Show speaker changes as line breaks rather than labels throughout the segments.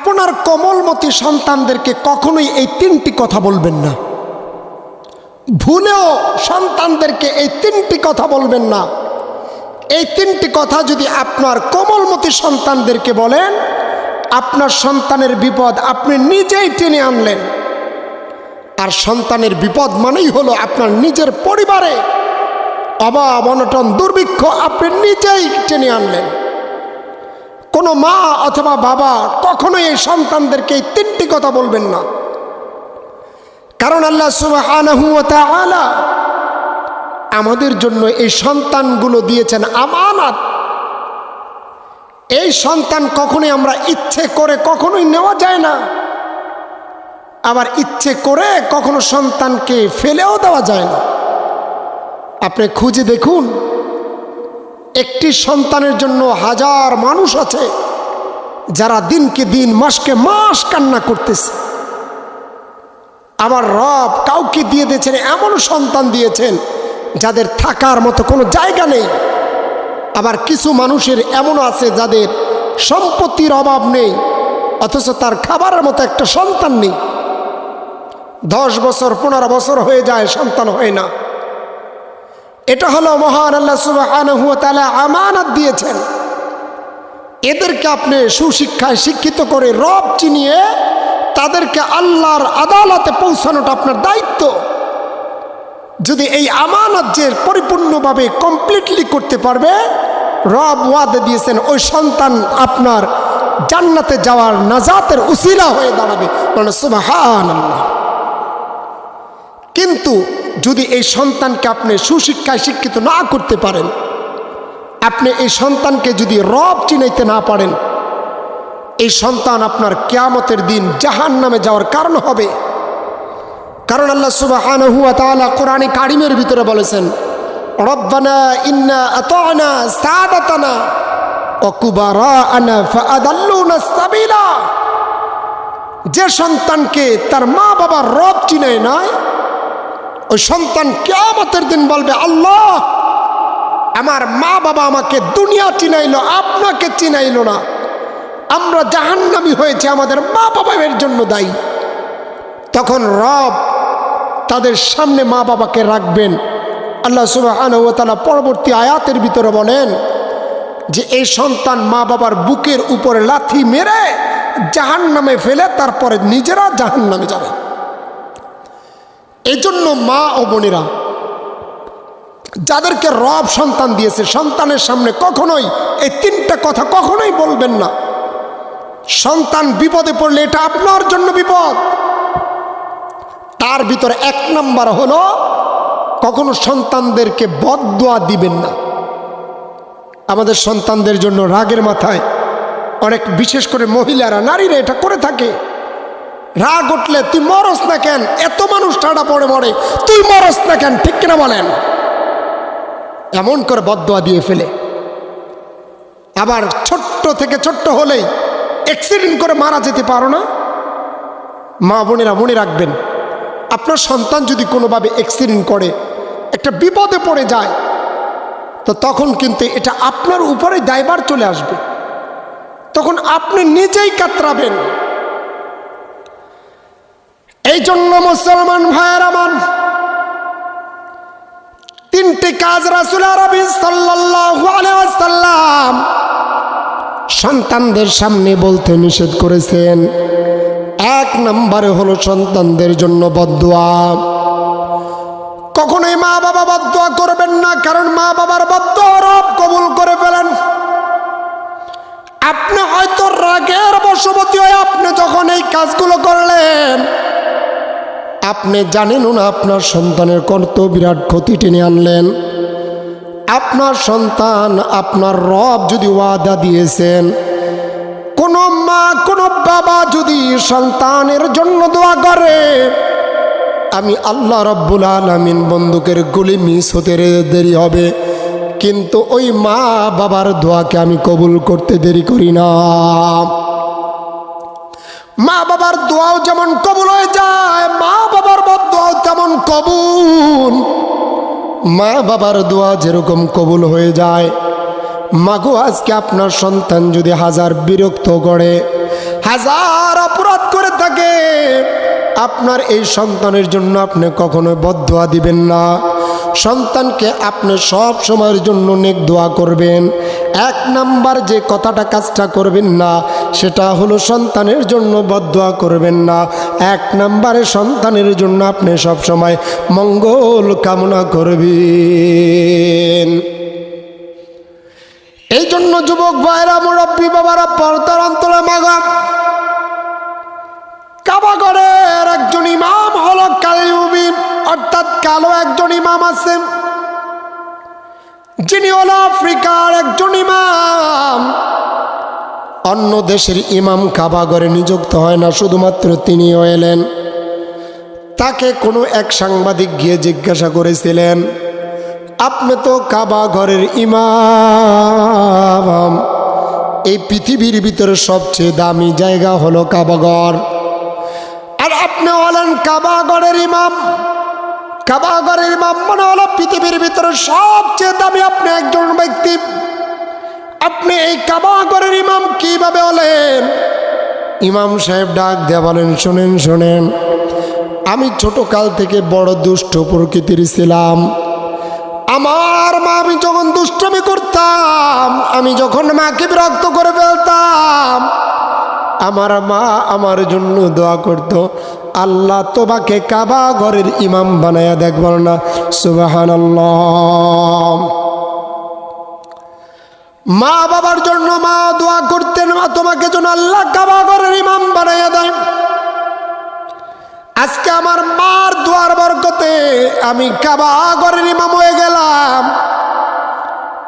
আপনার কোমলমতি সন্তানদেরকে কখনোই এই তিনটি কথা বলবেন না। ভুলেও সন্তানদেরকে এই তিনটি কথা বলবেন না। এই তিনটি কথা যদি আপনার কোমলমতি সন্তানদেরকে বলেন, আপনার সন্তানের বিপদ আপনি নিজেই টেনে আনলেন। আর সন্তানের বিপদ মানেই হলো আপনার নিজের পরিবারে অভাব অনটন দুর্ভিক্ষ আপনি নিজেই টেনে আনলেন। কোনো মা অথবা বাবা কখনোই এই সন্তানদেরকে এই তিনটি কথা বলবেন না। কারণ আল্লাহ সুবহানাহু ওয়া তাআলা আমাদের জন্য এই সন্তানগুলো দিয়েছেন আমানত। এই সন্তান কখনোই আমরা ইচ্ছে করে কখনোই নেওয়া যায় না, আবার ইচ্ছে করে কখনো সন্তানকে ফেলেও দেওয়া যায় না। আপনি খুঁজে দেখুন, একটি সন্তানের জন্য হাজার মানুষ আছে যারা দিনকে দিন মাসকে মাস কান্না করতেছে। আবার রব কাউকে দিয়ে দিয়েছেন, এমন সন্তান দিয়েছেন যাদের থাকার মতো কোনো জায়গা নেই। আবার কিছু মানুষের এমনও আছে যাদের সম্পত্তির অভাব নেই, অথচ তার খাবারের মতো একটা সন্তান নেই। 10 বছর 15 বছর হয়ে যায়, সন্তান হয় না। এটা হলো মহান আল্লাহ সুবহানাহু ওয়া তাআলা আমানত দিয়েছেন। এদেরকে আপনি সুশিক্ষায় শিক্ষিত করে রব চিনিয়ে তাদেরকে আল্লাহর আদালতে পৌঁছানোটা আপনার দায়িত্ব। যদি এই আমানত যে পরিপূর্ণভাবে কমপ্লিটলি করতে পারবে, রব ওয়াদা দিয়েছেন ওই সন্তান আপনার জান্নাতে যাওয়ার নাজাতের উসিলা হয়ে দাঁড়াবে। মানে সুবহানাল্লাহ। কিন্তু যদি এই সন্তানকে আপনি সুশিক্ষায় শিক্ষিত না করতে পারেন, আপনি এই সন্তানকে যদি রব চিনাইতে না পারেন, এই সন্তান আপনার কিয়ামতের দিন জাহান্নামে যাওয়ার কারণ হবে। কারণ আল্লাহ সুবহানাহু ওয়া তাআলা কোরআনে কারিমের ভিতরে বলেছেন, রব্বানা ইন্না আতা'না সাদাতানা ওয়া কুবারা'না ফাআদাল্লুনা সাবিলা। যে সন্তানকে তার মা বাবার রব চিনায় না, ওই সন্তান কিয়ামতের দিন বলবে, আল্লাহ আমার মা বাবা আমাকে দুনিয়া চিনাইলো, আপনাকে চিনাইলো না, আমরা জাহান্নামী হয়েছে, আমাদের মা বাবা এর জন্য দায়ী। তখন রব তাদের সামনে মা বাবাকে রাখবেন। আল্লাহ সুবহানাহু ওয়া তাআলা পরবর্তী আয়াতের ভিতরে বলেন যে এই সন্তান মা বাবার বুকের উপরে লাথি মেরে জাহান্নামে ফেলে তারপরে নিজেরা জাহান্নামে যাবে। এই জন্য মা ও বোনেরা যাদেরকে রব সন্তান দিয়েছে, সন্তানের সামনে কখনোই এই তিনটা কথা কখনোই বলবেন না। সন্তান বিপদে পড়লে এটা আপনার জন্য বিপদ। তার ভিতরে 1 নাম্বার হলো কখনো সন্তানদেরকে বদদুয়া দিবেন না। আমাদের সন্তানদের জন্য রাগের মাথায় অনেক, বিশেষ করে মহিলারা, নারীরা এটা করে থাকে। রাগ উঠলে তুই মরস না কেন, এত মানুষ ঠাড়া পড়ে মরে, তুই মরস না কেন, ঠিক কিনা বলেন? এমন করে বদদুয়া দিয়ে ফেলে। আবার ছোট্ট থেকে ছোট্ট হলেই অ্যাক্সিডেন্ট করে মারা যেতে পারো না। মা বোনেরা মনে রাখবেন, আপনার সন্তান যদি কোনোভাবে অ্যাক্সিডেন্ট করে, একটা বিপদে পড়ে যায়, তো তখন কিন্তু এটা আপনার উপরেই দায়ভার চলে আসবে। তখন আপনি নিজেই কাতরাবেন। এই জন্য মুসলমান ভাইয়ের আমার, 3টি কাজ রাসূল আরবি সাল্লাল্লাহু আলাইহি ওয়াসাল্লাম সন্তানদের সামনে বলতে নিষেধ করেছেন। 1 নম্বরে হলো সন্তানদের জন্য বদদুয়া। কখনোই মা বাবা বদদুয়া করবেন না, কারণ মা বাবার বদদুয়া রব কবুল করে ফেলেন। আপনি হয়তো রাগের বশবর্তী হয়ে আপনি যখন এই কাজগুলো করলেন, আপনি জানেনও না আপনার সন্তানের কত বিরাট ক্ষতি টেনে আনলেন। আপনার সন্তান, আপনার রব যদি ওয়াদা দিয়েছেন, কোন মা কোন বাবা যদি সন্তানের জন্য দোয়া করে, আমি আল্লাহ রাব্বুল আলামিন বন্দুকের গুলি মিস হতে দেরি হবে, কিন্তু ওই মা বাবার দোয়াকে আমি কবুল করতে দেরি করি না। মা বাবার দোয়াও যেমন কবুল হয়ে যায়, মা বাবার বদদোয়াও তেমন কবুল। মা বাবার দোয়া যেরকম কবুল হয়ে যায়, মাগো আজকে আপনার সন্তান যদি 1000 বিরক্ত করে, হাজার অপরাধ করে থাকে, আপনার এই সন্তানের জন্য আপনি কখনো বদদোয়া দিবেন না। সন্তানকে আপনি সব সময়ের জন্য নেক দোয়া করবেন। এক নাম্বার যে কথাটা কাজটা করবেন না সেটা হলো সন্তানের জন্য বদদোয়া করবেন না। এক নাম্বারে সন্তানের জন্য আপনি সব সময় মঙ্গল কামনা করবেন। এই জন্য যুবক ভাইরা, মুরব্বী বাবারা, পর্দার অন্তরে মাগা, কাবাগরের একজন ইমাম হলো কালিউবি, অর্থাৎ কালো একজন ইমাম আছেন, যিনি হলো আফ্রিকার একজন ইমাম। অন্য দেশের ইমাম কাবাগরে নিযুক্ত হয় না, শুধুমাত্র তিনিও এলেন। তাকে কোনো এক সাংবাদিক গিয়ে জিজ্ঞাসা করেছিলেন, আপনি তো কাবাগরের ইমাম, এই পৃথিবীর ভিতরে সবচেয়ে দামি জায়গা হলো কাবাগর, আর আপনি হলেন কাবাগরের ইমাম। কাবাগরের ইমাম মানে হলো পৃথিবীর ভিতরে সবচেয়ে দামি আপনি একজন ব্যক্তি, আপনি এই কাবাগরের ইমাম কিভাবে হলেন? ইমাম সাহেব ডাক দিয়ে বলেন, শোনেন শোনেন, আমি ছোটকাল থেকে বড় দুষ্ট প্রকৃতির ছিলাম। আমার মা, আমি যখন দুষ্টমি করতাম, আমি যখন মাকে বিরক্ত করে ফেলতাম, আমার মা আমার জন্য দোয়া করত, আল্লাহ তোমাকে কাবা ঘরের ইমাম বানায়া দেখব না। সুবহানাল্লাহ। মা বাবার জন্য মা দোয়া করতেন, মা তোমাকে যেন আল্লাহ কাবা ঘরের ইমাম বানায়া দেয়। আজকে আমার মার দোয়ার বরকতে আমি কাবা ঘরের ইমাম হয়ে গেলাম।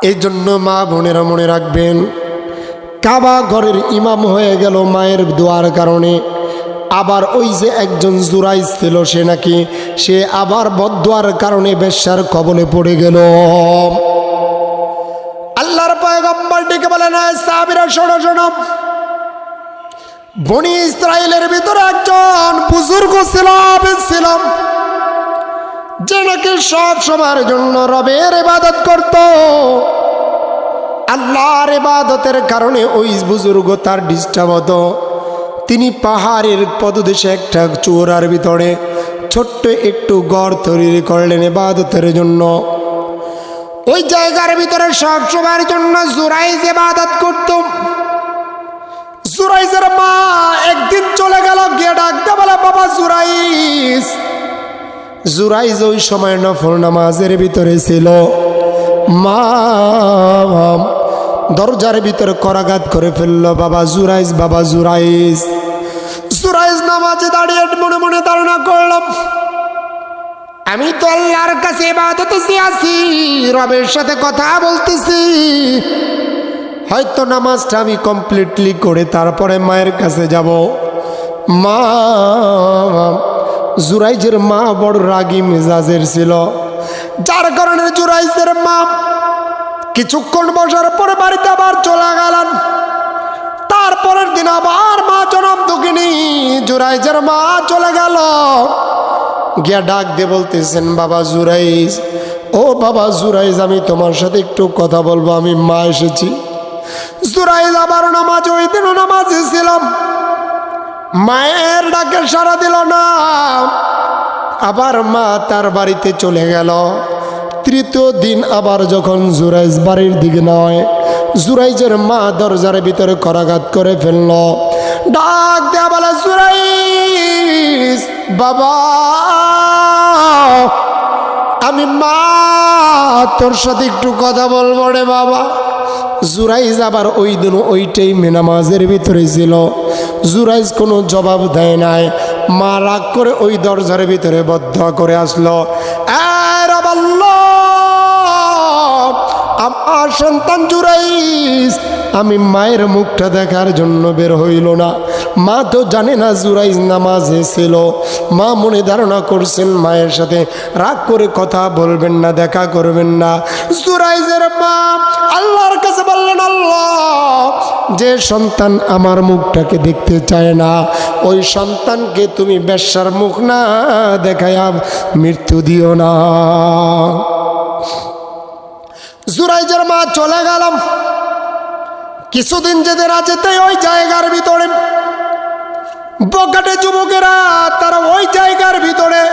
এই জন্য মা বোনেরা মনে রাখবেন, কাবা ঘরের ইমাম হয়ে গেল মায়ের দোয়ার কারণে। আবার ওই যে একজন জুরাইজ ছিল, সে আবার বদদোয়ার কারণে বেশ্যার কবলে পড়ে গেল। আল্লাহর পয়গম্বর ডেকে বলেন, সাহাবীরা শোনো শোনো, বনি ইসরায়েলের ভিতরে একজন বুজুর্গ ছিল, আবেদ ছিল, যে নাকি সব সময়ের জন্য রবের ইবাদত করত। আল্লাহর ইবাদতের কারণে ওই বুজুর্গ তার ডিস্টার্ব হতো। তিনি পাহাড়ের পদদেশে একটা চূড়ার ভিতরে ছোট্ট একটু গড় তৈরি করলেন ইবাদতের জন্য। ওই জায়গার ভিতরে সব সময়ের জন্য জুরাইজ ইবাদত করত। জুরাইজের মা একদিন চলে গেল, গিয়ে ডাকতে বলে, বাবা জুরাইজ। জুরাইজ ওই সময় নফল নামাজের ভিতরে ছিল। মা দরজার ভিতরে করাঘাত করে ফেললো, বাবা জুরাইজ, বাবা জুরাইজ। জুরাইজ নামাজে দাঁড়িয়ে মনে মনে ধারণা করলাম, আমি তো আল্লাহর কাছে ইবাদতে আছি, রবের সাথে কথা বলতেছি, হয়তো নামাজটা আমি কমপ্লিটলি করে তারপরে মায়ের কাছে যাব। মা, জুরাইজের মা বড় রাগী মেজাজের ছিল, যার কারণে জুরাইজের মা কিছুক্ষণ বসার পরে বাড়িতে আবার চলে গেলেন। তারপরের দিন আবার মা জনম দুঃখিনী জুরাইজের মা চলে গেল, গিয়া ডাক দিয়ে বলতেছেন, বাবা জুরাইজ, ও বাবা জুরাইজ, আমি তোমার সাথে একটু কথা বলবো, আমি মা এসেছি। জুরাইজ আবার নামাজ, ওই দিনও নামাজে ছিলাম, মায়ের ডাকে সাড়া দিল না। আবার মা তার বাড়িতে চলে গেল। তৃতীয় দিন আবার যখন জুরাইজ বাড়ির দিকে নয়, জুরাইজের মা দরজার ভিতরে করাঘাত করে ফেলল। ডাক দেয়া বলে, জুরাইজ বাবা, আমি মা তোর সাথে একটু কথা বলবো রে বাবা। জুরাইজ আবার ওই দিন ওইটাই নামাজের ভিতরে ছিল। জুরাইজ কোনো জবাব দেয় নাই। মা রাগ করে ওই দরজার ভিতরে বদ্ধ করে আসলো, আমার সন্তান জুরাইজ আমি মায়ের মুখটা দেখার জন্য বের হইল না। মা তো জানে না জুরাইজ নামাজে ছিল। মা মনে ধারণা করছেন মায়ের সাথে রাগ করে কথা বলবেন না, দেখা করবেন না। জুরাইজের মা আল্লাহর কাছে বললেন, আল্লাহ, যে সন্তান আমার মুখটাকে দেখতে চায় না, ওই সন্তানকে তুমি বেশ্যার মুখ না দেখায়া মৃত্যু দিও না। জুরাইজের মা চলে গেলাম। কিছুদিন যেতে না যেতে ওই জায়গার ভিতরে বখাটে যুবকেরা তারা ওই জায়গার ভিতরে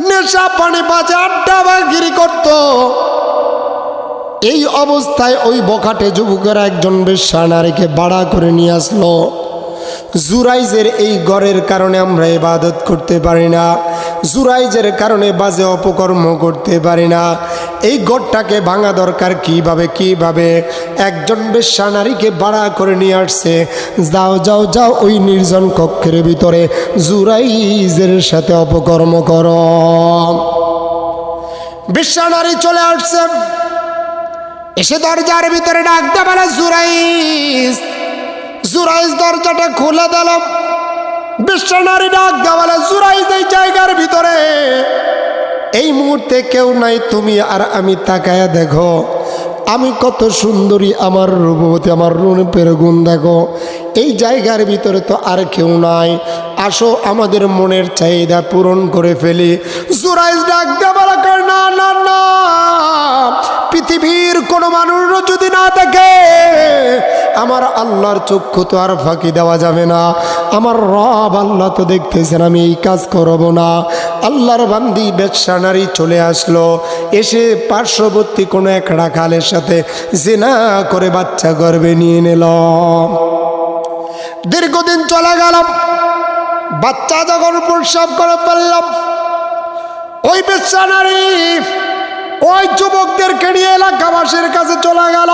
নেশা পানি বাজে আড্ডা বাগিরি করত। এই অবস্থায় ওই বখাটে যুবকেরা একজন বেশ্যা নারীকে ভাড়া করে নিয়ে আসলো। জুরাইজের এই গড়ের কারণে আমরা ইবাদত করতে পারি না, জুরাইজের কারণে বাজে অপকর্ম করতে পারি না। এই গড়টাকে ভাঙা দরকার। কিভাবে একজন বেশ্যা নারীকে ভাড়া করে নিয়ে আসছে। যাও যাও যাও, ওই নির্জন কক্ষের ভিতরে জুরাইজের সাথে অপকর্ম করো। বেশ্যা নারী চলে আসছে, এসে দরজার ভিতরে ডাকতে বলে জুরাইজ। জুরাইজ দরজাটা খুলে দিল। বেশ্যা নারী ডাক দেওয়ালে জুরাইজ এই জায়গার ভিতরে এই মুহূর্তে কেউ নাই, তুমি আর আমি তাকায়া দেখো আমি কত সুন্দরী, আমার রূপবতী, আমার রূপের গুণ দেখো। এই জায়গার ভিতরে তো আর কেউ নাই, আসো আমাদের মনের চাহিদা পূরণ করে ফেলি। জুরাইজ ডাক দেওয়ালে না না না, পৃথিবীর কোনো মানুষ যদি না দেখে আমার আল্লাহর চক্ষু তো আর ফাঁকি দেওয়া যাবে না। আমার রব আল্লাহ তো দেখতেছেন, আমি এই কাজ করব না। আল্লাহর বান্দি বেশ্যা নারী চলে আসলো, এসে পার্শ্ববর্তী কোনো এক রাখালের সাথে জিনা করে বাচ্চা গর্ভে নিয়ে নিল। দীর্ঘদিন চলে গেল, বাচ্চা যখন প্রসব করে ফেললাম, ওই বেশ্যা নারী ওই যুবকদেরকে নিয়ে এলাকাবাসীর কাছে চলে গেল।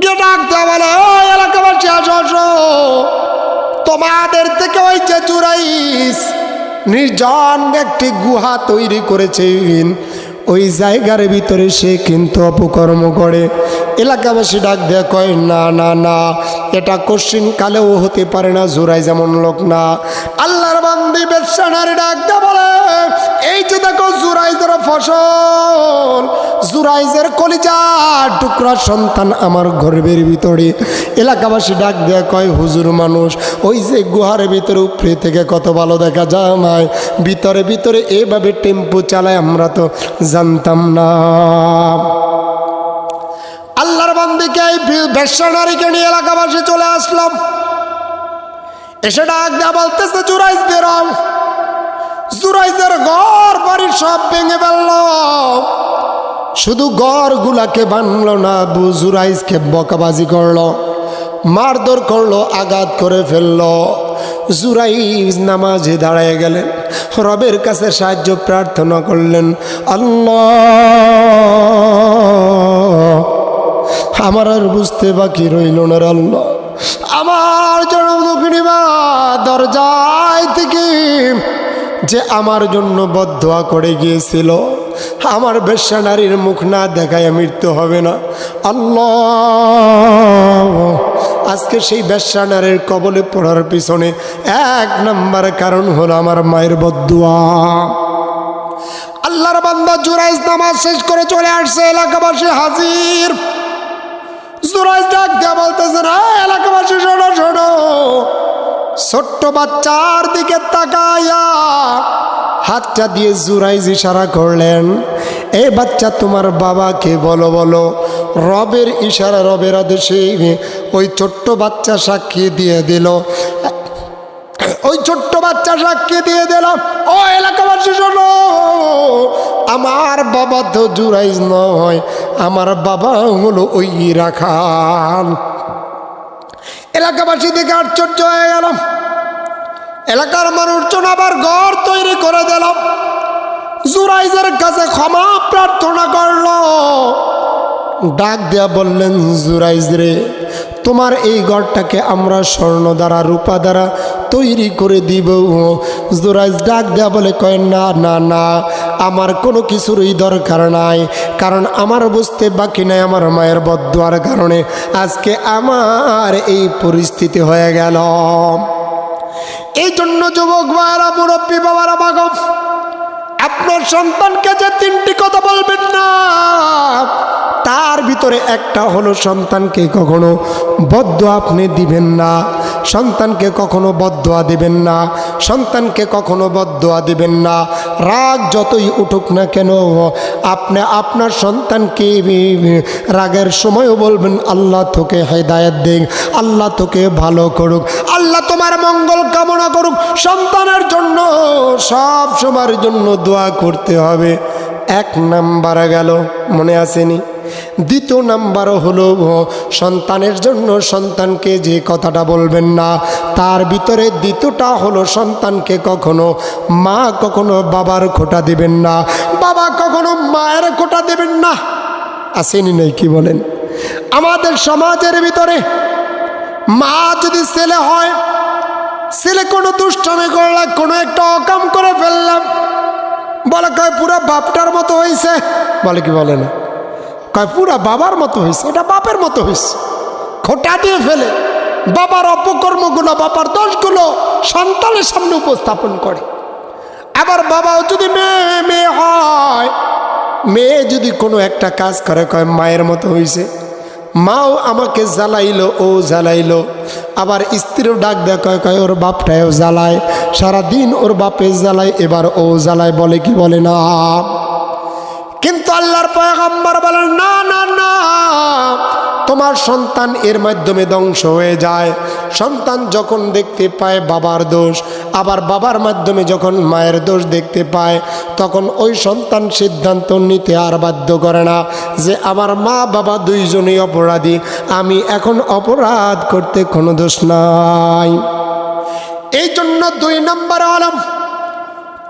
গিয়ে ডাকতে বলে, ওই এলাকাবাসী আসো আসো, তোমাদের থেকে ওই যে জুরাইজ নির্জন একটি গুহা তৈরি করেছে, ওই জায়গার ভিতরে সে কিন্তু অপকর্ম করে। এলাকাবাসী ডাক দেয়া কয় না না না, এটা কোশ্চিন কালেও হতে পারে না, জুরাইজ এমন লোক না। আল্লাহর বান্দি বেশ্যা নারী ডাক দেয়া বলে, এই যে দেখো জুরাইজের ফসল, জুরাইজের কলিজার টুকরা সন্তান আমার গর্ভের ভিতরে। এলাকাবাসী ডাক দেয়া কয়, হুজুর মানুষ ওই যে গুহার ভিতরে উপরে থেকে কত ভালো দেখা যায়, ভিতরে ভিতরে এভাবে টেম্পো চালায়, আমরা তো জানতাম না। আল্লাহর বান্দিকে এই বেশ্যা নারীকে নিয়ে এলাকাবাসী চলে আসলাম। এসে ডাক দেয়া বলতেছে, জুরাইজ বেরো। জুরাইজের ঘর বাড়ি সব ভেঙে ফেলল, শুধু ঘরগুলাকে বানলো না, জুরাইজকে বকাবাজি করলো, মারধর করলো, আঘাত করে ফেললো। জুরাইজ নামাজে দাঁড়ায় গেলেন, রবের কাছে সাহায্য প্রার্থনা করলেন, আল্লাহ আমার আর বুঝতে বাকি রইল না, আল্লাহ আমার জন্য দুঃখিনী মা দরজায় থেকে যে আমার জন্য বদদোয়া করে গিয়েছিল, আমার বেশ্যা নারীর মুখ না দেখায় মৃত্যু হবে না। আল্লাহ আজকে সেই বেশ্যা নারীর কবলে পড়ার পিছনে এক নাম্বার কারণ হলো আমার মায়ের বদদোয়া। আল্লাহর বান্দা জুরাইজ নামাজ শেষ করে চলে আসছে, এলাকাবাসী হাজির। জুরাইজ ডাক দেয়া বলতেছে, না এলাকাবাসী শোনো শোনো, ছোট্ট বাচ্চার দিকে তাকায়া হাতটা দিয়ে জুরাইজ ইশারা করলেন, এই বাচ্চা তোমার বাবাকে বলো বলো। রবের ইশারা, রবের আদেশে ওই ছোট্ট বাচ্চা সাক্ষী দিয়ে দিল। ওই ছোট্ট বাচ্চা সাক্ষী দিয়ে দিল, ও এলাকাবাসী শোনো, আমার বাবা তো জুরাইজ নয়, আমার বাবা হলো ওই রাখাল। এলাকাবাসী দেখে আশ্চর্য হয়ে গেল। এলাকার মানুষজন আবার ঘর তৈরি করে দিল, জুরাইজের কাছে ক্ষমা প্রার্থনা করলো। ডাক দেয়া বললেন, জুরাইজ রে, তোমার এই ঘরটাকে আমরা স্বর্ণ দ্বারা রূপা দ্বারা তৈরি করে দিব। জুরাইজ ডাক দেয়া বলে, কয় না না না, আমার কোনো কিছুরই দরকার নাই, কারণ আমার বুঝতে বাকি নাই, আমার মায়ের বদদোয়ার কারণে আজকে আমার এই পরিস্থিতি হয়ে গেল। এই জন্য যুবক ভাইরা, মুরব্বী বাবারা, মাগো আপনার সন্তানকে যে তিনটি কথা বলবেন না, তার ভিতরে একটা হলো সন্তানকে কখনো বদদোয়া আপনি দিবেন না, সন্তানকে কখনো বদদোয়া দিবেন না, সন্তানকে কখনো বদদোয়া দিবেন না। রাগ যতই উঠুক না কেন, আপনি আপনার সন্তানকে রাগের সময়ও বলবেন আল্লাহ তোকে হেদায়েত দেখ, আল্লাহ তোকে ভালো করুক, আল্লাহ তোমার মঙ্গল কামনা করুক। সন্তানের জন্য সব সময়ের জন্য দোয়া করতে হবে। এক নাম্বার গেল, মনে আসেনি? দ্বিতীয় নাম্বার হলো সন্তানের জন্য সন্তানকে যে কথাটা বলবেন না, তার ভিতরে দ্বিতীয়টা হলো সন্তানকে কখনো মা কখনো বাবার খোঁটা দিবেন না, বাবা কখনো মায়ের খোঁটা দিবেন না। আসেনি নাই কি বলেন? আমাদের সমাজের ভিতরে মা যদি ছেলে হয়, ছেলে কোনো দুষ্টামি করলাম, কোনো একটা অকাম করে ফেললাম, বলে কয় পুরা বাপটার মতো হয়েছে, বলে কি বলে না, কয় পুরা বাবার মতো হয়েছে, এটা বাপের মতো হয়েছে, খোঁটা দিয়ে ফেলে। বাবার অপকর্মগুলো, বাবার দোষগুলো সন্তানের সামনে উপস্থাপন করে। আবার বাবাও যদি মেয়ে হয়, মেয়ে যদি কোনো একটা কাজ করে, কয় মায়ের মতো হয়েছে, মাও আমাকে জ্বালাইলো, ও জ্বালাইলো। আবার স্ত্রীও ডাক দেয়, কয় ওর বাপটাও জ্বালায়, সারাদিন ওর বাপে জ্বালায়, এবার ও জ্বালায়, বলে কি বলে না? কিন্তু আল্লাহর পয়গম্বর বলেন না না না, তোমার সন্তান এর মাধ্যমে ধ্বংস হয়ে যায়। সন্তান যখন দেখতে পায় বাবার দোষ, আবার বাবার মাধ্যমে যখন মায়ের দোষ দেখতে পায়, তখন ওই সন্তান সিদ্ধান্ত নিতে আর বাধ্য করে না যে আমার মা বাবা দুইজনই অপরাধী, আমি এখন অপরাধ করতে কোনো দোষ নাই। এই জন্য 2 নম্বর আলম,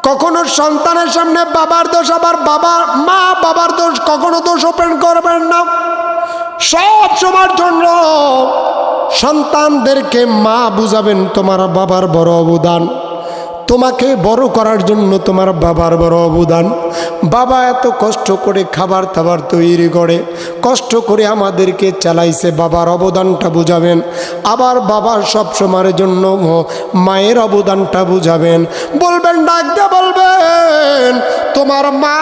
কখনো সন্তানের সামনে বাবার দোষ, আবার মা বাবার দোষ কখনো দোষ ওপেন করবেন না। সব সময়ের জন্য সন্তানদেরকে মা বুঝাবেন তোমার বাবার বড় অবদান, তোমাকে বড় করার জন্য তোমার বাবার বড় অবদান। বাবা এত কষ্ট করে খাবার দাবার তৈরি করে, কষ্ট করে আমাদেরকে চালাইছে, বাবার অবদানটা বুঝাবেন। আবার বাবার সব সময়ের জন্য মায়ের অবদানটা বুঝাবেন। বলবেন, ডাকতে বলবেন, তোমার মা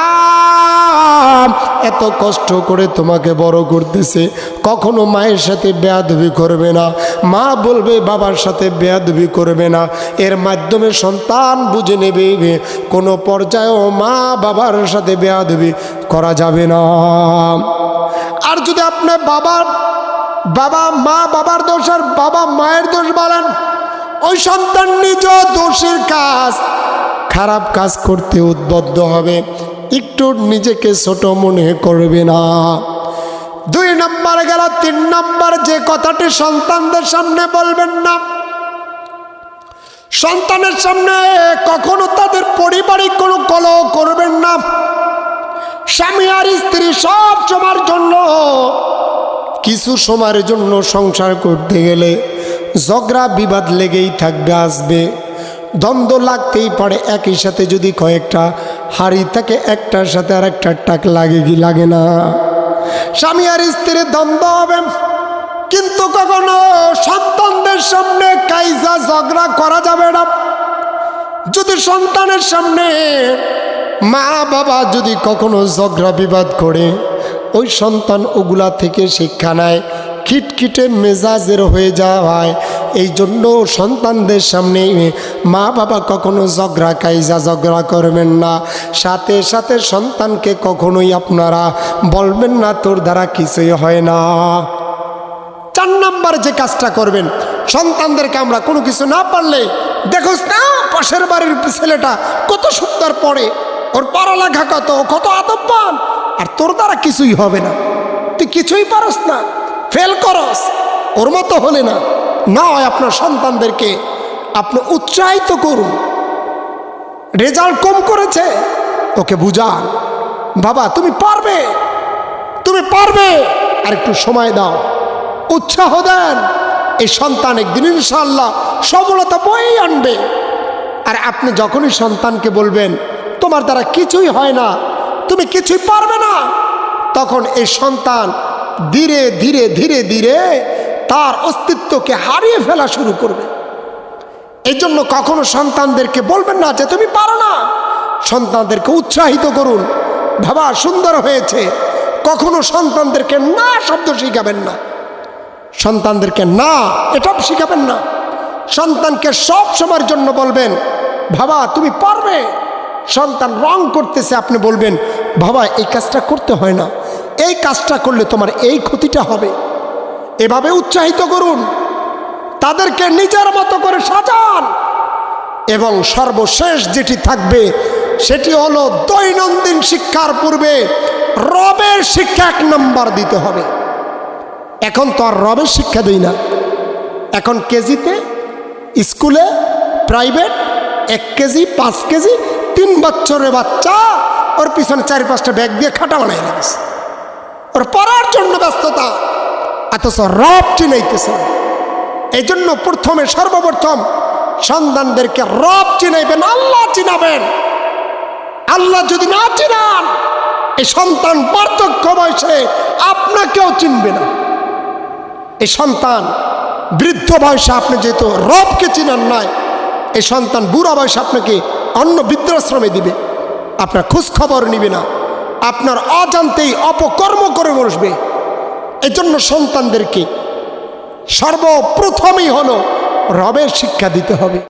এত কষ্ট করে তোমাকে বড় করতেছে, কখনো মায়ের সাথে বেয়াদবি করবে না, মা বলবে বাবার সাথে বেয়াদবি করবে না। এর মাধ্যমে সন্তান বুঝে নেবে কোনো পর্যায়েও মা বাবার সাথে বেয়াদবি করা যাবে না। আর যদি আপনি মা বাবার দোষ আর বাবা মায়ের দোষ বলেন, ওই সন্তান নিজ দোষের কাজ, খারাপ কাজ করতে উদ্বুদ্ধ হবে, একটু নিজেকে ছোট মনে করবে না। 2 নম্বর গেল। 3 নম্বর যে কথাটি সন্তানদের সামনে বলবেন না, সন্তানের সামনে কখনো তাদের পারিবারিক কোনো কলহ করবেন না। স্বামী আর স্ত্রী সব সময়ের জন্য, কিছু সময়ের জন্য সংসার করতে গেলে ঝগড়া বিবাদ লেগেই থাকবে, আসবে, দ্বন্দ্ব লাগতেই পারে। একই সাথে যদি কয়েকটা হাড়ি থাকে, একটার সাথে আর একটা টাক লাগে কি লাগে না? স্বামী আর স্ত্রীর দ্বন্দ্ব হবে, কিন্তু কখনো সন্তানদের সামনে কাইজা ঝগড়া করা যাবে না। যদি সন্তানের সামনে মা বাবা যদি কখনো ঝগড়া বিবাদ করে, ওই সন্তান ওগুলা থেকে শিক্ষা নেয়, খিটখিটে মেজাজের হয়ে যায়। এই জন্য সন্তানদের সামনে মা বাবা কখনো ঝগড়া করবেন না। সাথে সাথে সন্তানকে কখনোই আপনারা বলবেন না তোর দ্বারা কিছুই হয় না। 4 নম্বর যে কাজটা করবেন, সন্তানদেরকে আমরা কোনো কিছু না পারলে, দেখোস না পাশের বাড়ির ছেলেটা কত সুন্দর পড়ে, ওর পড়ালেখা কত আদববান, আর তোর দ্বারা কিছুই হবে না, তুই কিছুই পারস না, ফেল করস, ওর মতো হলে না। নয়, আপনার সন্তানদেরকে আপনি উৎসাহিত করুন। রেজাল্ট কম করেছে, ওকে বুঝান, বাবা তুমি পারবে, আর একটু সময় দাও, উৎসাহ দেন। এই সন্তান একদিন ইনশাআল্লাহ সফলতা বই আনবে। আর আপনি যখনই সন্তানকে বলবেন তোমার দ্বারা কিছুই হয় না, তুমি কিছুই পারবে না, তখন এই সন্তান ধীরে ধীরে ধীরে ধীরে তার অস্তিত্বকে হারিয়ে ফেলা শুরু করবে। এই জন্য কখনো সন্তানদেরকে বলবেন না যে তুমি পারো না, সন্তানদেরকে উৎসাহিত করুন, বাবা সুন্দর হয়েছে। কখনো সন্তানদেরকে না শব্দ শিখাবেন না, সন্তানদেরকে না এটা শিখাবেন না। সন্তানকে সব সময়ের জন্য বলবেন বাবা তুমি পারবে। সন্তান রং করতেছে, আপনি বলবেন বাবা এই কাজটা করতে হয় না, এই কাজটা করলে তোমার এই ক্ষতিটা হবে। এভাবে উৎসাহিত করুন, তাদেরকে নিজের মতো করে সাজান। এবং সর্বশেষ যেটি থাকবে সেটি হলো দৈনন্দিন শিক্ষার পূর্বে রবের শিক্ষা 1 নম্বর দিতে হবে। এখন তো আর রবের শিক্ষা দিই না, এখন কেজিতে, স্কুলে, প্রাইভেট 1 কেজি 5 কেজি 3 বছরের বাচ্চা ওর পিছনে 4-5টা ব্যাগ দিয়ে খাটা বানাই লাগছে, ওর পড়ার জন্য ব্যস্ততা, অথচ রব চিনাইতেছে। এই জন্য সর্বপ্রথম সন্তানদেরকে রব চিনাইবেন, আল্লাহ চিনাবেন। আল্লাহ যদি না চিনান এই সন্তান বার্ধক্য বয়সে আপনাকেও চিনবে না। এই সন্তান বৃদ্ধ বয়সে আপনি যেহেতু রবকে চিনান নাই, এই সন্তান বুড়া বয়সে আপনাকে অন্য বৃদ্ধাশ্রমে দিবে, আপনার খোঁজ খবর নিবে না, আপনার অজান্তেই অপকর্ম করে বসবে। এই জন্য সন্তানদেরকে সর্বপ্রথমই হলো রবের শিক্ষা দিতে হবে।